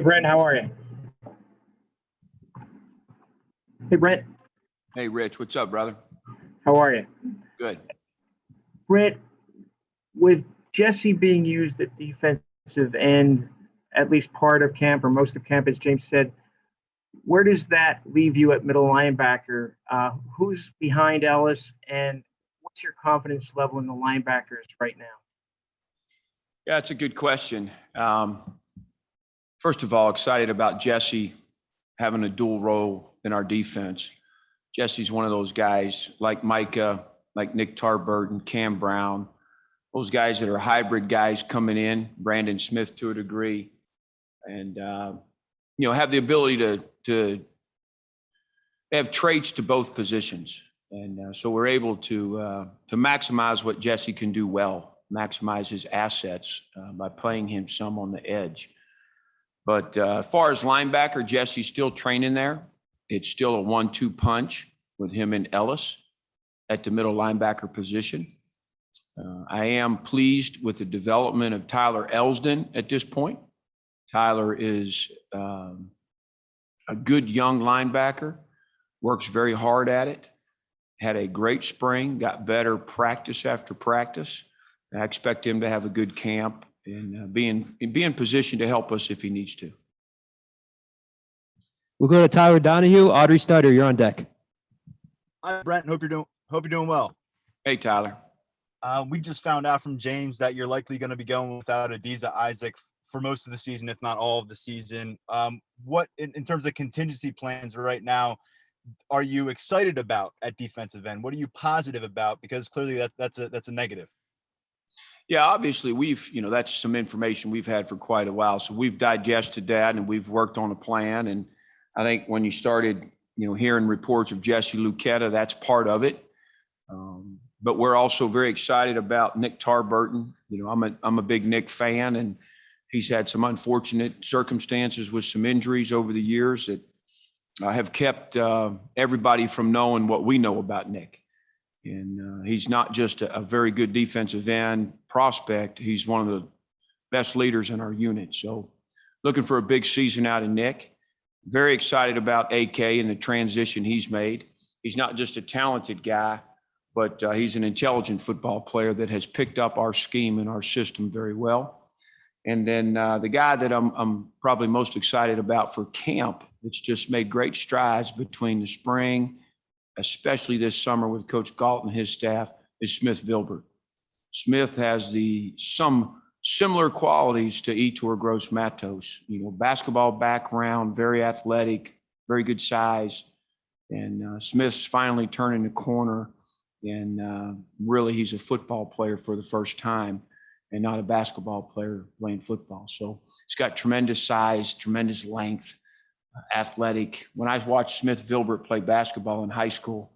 Brent, how are you? Hey, Brent, Hey, Rich, what's up, brother? how are you? Good. Brent, with Jesse being used at defensive end, at least part of camp or most of camp, as James said, where does that leave you at middle linebacker? Who's behind Ellis, and what's your confidence level in the linebackers right now? Yeah, it's a good question. First of all, excited about Jesse having a dual role in our defense. Jesse's one of those guys like Micah, like Nick Tarburton, Cam Brown, those guys that are hybrid guys coming in, Brandon Smith to a degree, and have the ability to have traits to both positions. And so we're able to maximize what Jesse can do well, maximize his assets by playing him some on the edge. But as far as linebacker, Jesse's still training there. It's still a 1-2 punch with him and Ellis at the middle linebacker position. I am pleased with the development of Tyler Elsdon at this point. Tyler is a good young linebacker, works very hard at it, had a great spring, got better practice after practice. I expect him to have a good camp and be in position to help us if he needs to. We'll go to Tyler Donahue. Audrey Snyder, you're on deck. Hi, Brent. Hope you're doing well. Hey, Tyler. We just found out from James that you're likely going to be going without Adisa Isaac for most of the season, if not all of the season. What, in terms of contingency plans right now, are you excited about at defensive end? What are you positive about? Because clearly that's a negative. Yeah, obviously that's some information we've had for quite a while. So we've digested that and we've worked on a plan. And I think when you started, hearing reports of Jesse Lucetta, that's part of it. But we're also very excited about Nick Tarburton. I'm a big Nick fan, and he's had some unfortunate circumstances with some injuries over the years that have kept everybody from knowing what we know about Nick. And he's not just a very good defensive end prospect. He's one of the best leaders in our unit. So looking for a big season out of Nick. Very excited about AK and the transition he's made. He's not just a talented guy, but he's an intelligent football player that has picked up our scheme and our system very well. And then the guy that I'm probably most excited about for camp that's just made great strides between the spring, especially this summer with Coach Galt and his staff, is Smith Vilbert. Smith has some similar qualities to Etor Gross Matos, basketball background, very athletic, very good size. And Smith's finally turning the corner, and really he's a football player for the first time and not a basketball player playing football. So he's got tremendous size, tremendous length, athletic. When I watched Smith Vilbert play basketball in high school,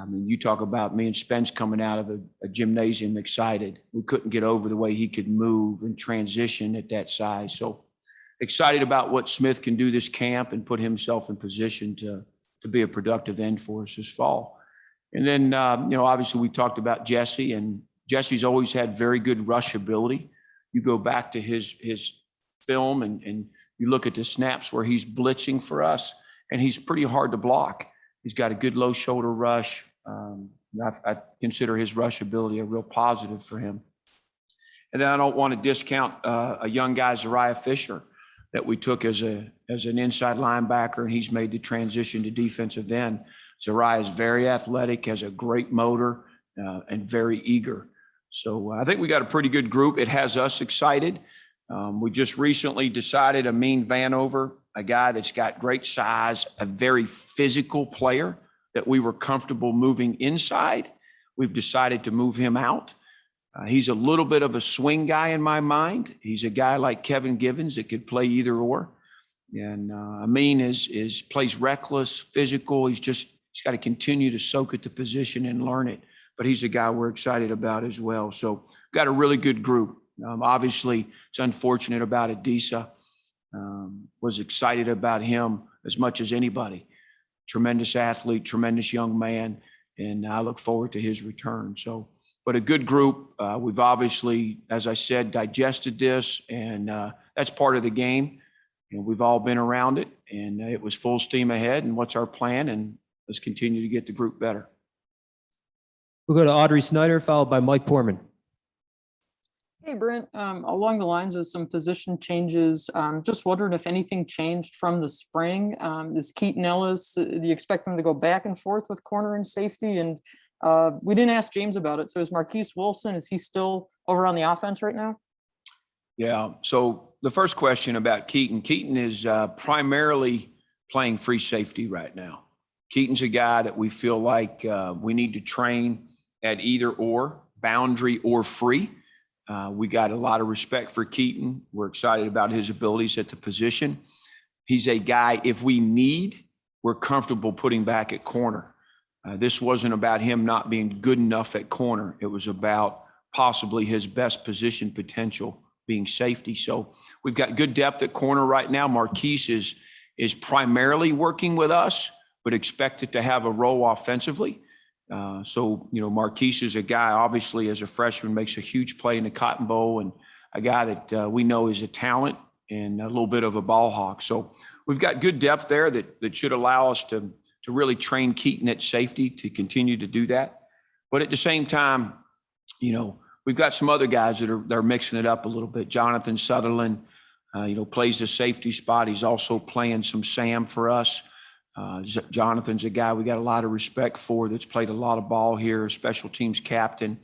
you talk about me and Spence coming out of a gymnasium excited. We couldn't get over the way he could move and transition at that size. So excited about what Smith can do this camp and put himself in position to be a productive end for us this fall. And then, obviously we talked about Jesse, and Jesse's always had very good rush ability. You go back to his film and you look at the snaps where he's blitzing for us, and he's pretty hard to block. He's got a good low shoulder rush. I consider his rush ability a real positive for him. And then I don't want to discount a young guy, Zariah Fisher, that we took as an inside linebacker, and he's made the transition to defensive end. Zariah is very athletic, has a great motor, and very eager. So I think we got a pretty good group. It has us excited. We just recently decided Amin Vanover, a guy that's got great size, a very physical player that we were comfortable moving inside. We've decided to move him out. He's a little bit of a swing guy in my mind. He's a guy like Kevin Givens that could play either or. And Amin plays reckless, physical. He's got to continue to soak at the position and learn it. But he's a guy we're excited about as well. So got a really good group. Obviously, it's unfortunate about Adisa. Was excited about him as much as anybody. Tremendous athlete, tremendous young man, and I look forward to his return. So, but a good group. We've obviously, as I said, digested this, and that's part of the game. we've all been around it, and it was full steam ahead. And what's our plan? And let's continue to get the group better. We'll go to Audrey Snyder, followed by Mike Porman. Hey, Brent, along the lines of some position changes, just wondering if anything changed from the spring. Is Keaton Ellis, do you expect them to go back and forth with corner and safety? And we didn't ask James about it. So is Marquise Wilson, is he still over on the offense right now? Yeah. So the first question about Keaton is primarily playing free safety right now. Keaton's a guy that we feel like we need to train at either or, boundary or free. We got a lot of respect for Keaton. We're excited about his abilities at the position. He's a guy, if we need, we're comfortable putting back at corner. This wasn't about him not being good enough at corner. It was about possibly his best position potential being safety. So we've got good depth at corner right now. Marquise is primarily working with us, but expected to have a role offensively. Marquise is a guy, obviously, as a freshman, makes a huge play in the Cotton Bowl, and a guy that we know is a talent and a little bit of a ball hawk. So we've got good depth there that should allow us to really train Keaton at safety to continue to do that. But at the same time, we've got some other guys that are mixing it up a little bit. Jonathan Sutherland, plays the safety spot. He's also playing some Sam for us. Jonathan's a guy we got a lot of respect for that's played a lot of ball here, special teams captain.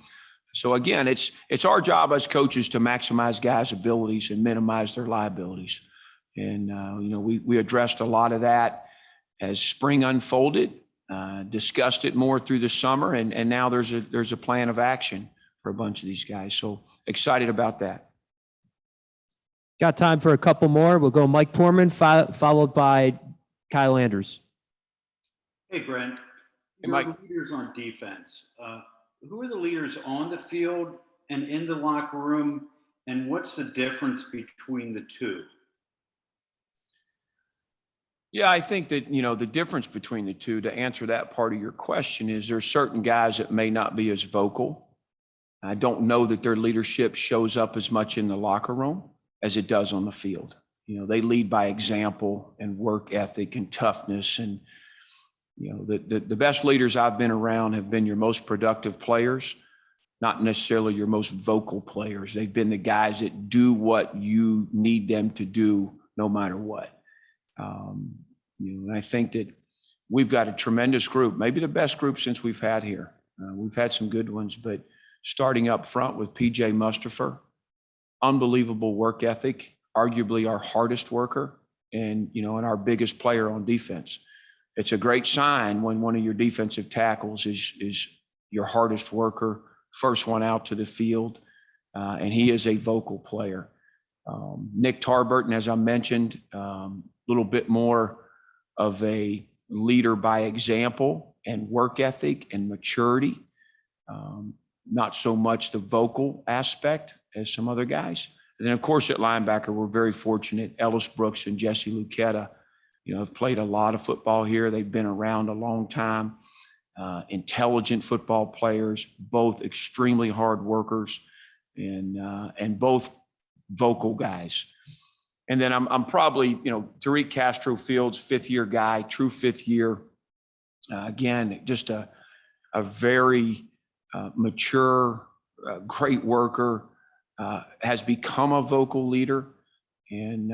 So again, it's our job as coaches to maximize guys' abilities and minimize their liabilities. And, we addressed a lot of that as spring unfolded, discussed it more through the summer, and now there's a plan of action for a bunch of these guys. So excited about that. Got time for a couple more. We'll go Mike Porman, followed by Kyle Anders. Hey, Brent. Hey, Mike. You're the leaders on defense. Who are the leaders on the field and in the locker room, and what's the difference between the two? Yeah, I think that, the difference between the two, to answer that part of your question, is there's certain guys that may not be as vocal. I don't know that their leadership shows up as much in the locker room as it does on the field. They lead by example and work ethic and toughness. And, the best leaders I've been around have been your most productive players, not necessarily your most vocal players. They've been the guys that do what you need them to do no matter what. And I think that we've got a tremendous group, maybe the best group since we've had here. We've had some good ones, but starting up front with PJ Mustafer, unbelievable work ethic, arguably our hardest worker and our biggest player on defense. It's a great sign when one of your defensive tackles is your hardest worker, first one out to the field, and he is a vocal player. Nick Tarburton, as I mentioned, a little bit more of a leader by example and work ethic and maturity. Not so much the vocal aspect as some other guys. And then, of course, at linebacker, we're very fortunate. Ellis Brooks and Jesse Lucetta, have played a lot of football here. They've been around a long time. Intelligent football players, both extremely hard workers, and both vocal guys. And then I'm probably, Tariq Castro Fields, fifth-year guy, true fifth year. Again, just a very mature, great worker, has become a vocal leader, and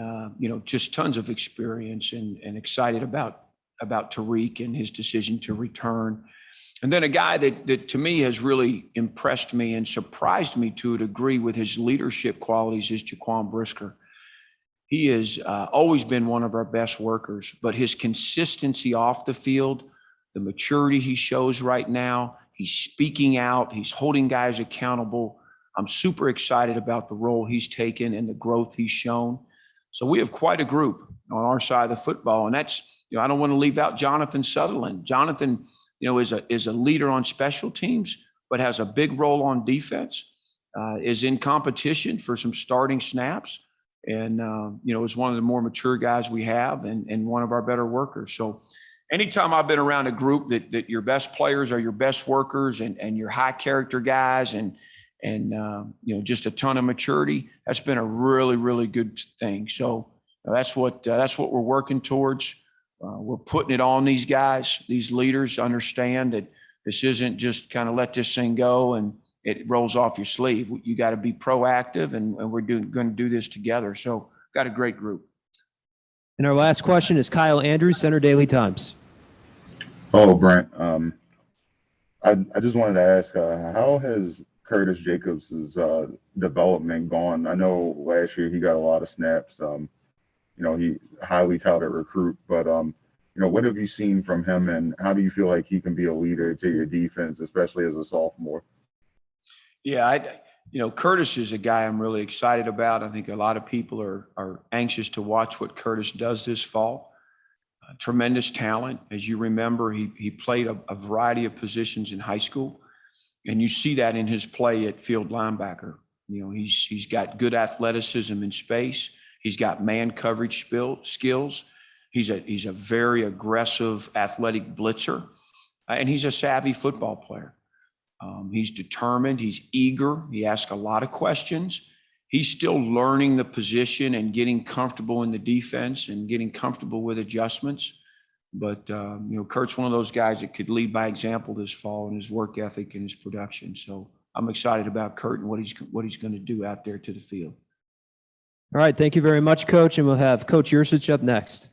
just tons of experience, and excited about Tariq and his decision to return. And then a guy that to me has really impressed me and surprised me to a degree with his leadership qualities is Jaquan Brisker. He has always been one of our best workers, but his consistency off the field, the maturity he shows right now, he's speaking out, he's holding guys accountable. I'm super excited about the role he's taken and the growth he's shown. So we have quite a group on our side of the football. And that's, I don't want to leave out Jonathan Sutherland. Jonathan, is a leader on special teams, but has a big role on defense, is in competition for some starting snaps. And, is one of the more mature guys we have, and one of our better workers. So anytime I've been around a group that your best players are your best workers, and your high character guys, and just a ton of maturity, that's been a really, really good thing. So That's what we're working towards. We're putting it on these guys. These leaders understand that this isn't just kind of let this thing go and it rolls off your sleeve. You got to be proactive, and we're going to do this together. So got a great group. And our last question is Kyle Andrews, Center Daily Times. Oh, Brent. I just wanted to ask, how has Curtis Jacobs's development gone? I know last year he got a lot of snaps. He highly touted recruit, but what have you seen from him, and how do you feel like he can be a leader to your defense, especially as a sophomore? Yeah, Curtis is a guy I'm really excited about. I think a lot of people are anxious to watch what Curtis does this fall. Tremendous talent. As you remember, he played a variety of positions in high school, and you see that in his play at field linebacker. He's got good athleticism in space. He's got man coverage skills. He's a very aggressive athletic blitzer, and he's a savvy football player. He's determined. He's eager. He asks a lot of questions. He's still learning the position and getting comfortable in the defense and getting comfortable with adjustments. But, Kurt's one of those guys that could lead by example this fall in his work ethic and his production. So I'm excited about Kurt and what he's going to do out there to the field. All right. Thank you very much, Coach. And we'll have Coach Yursich up next.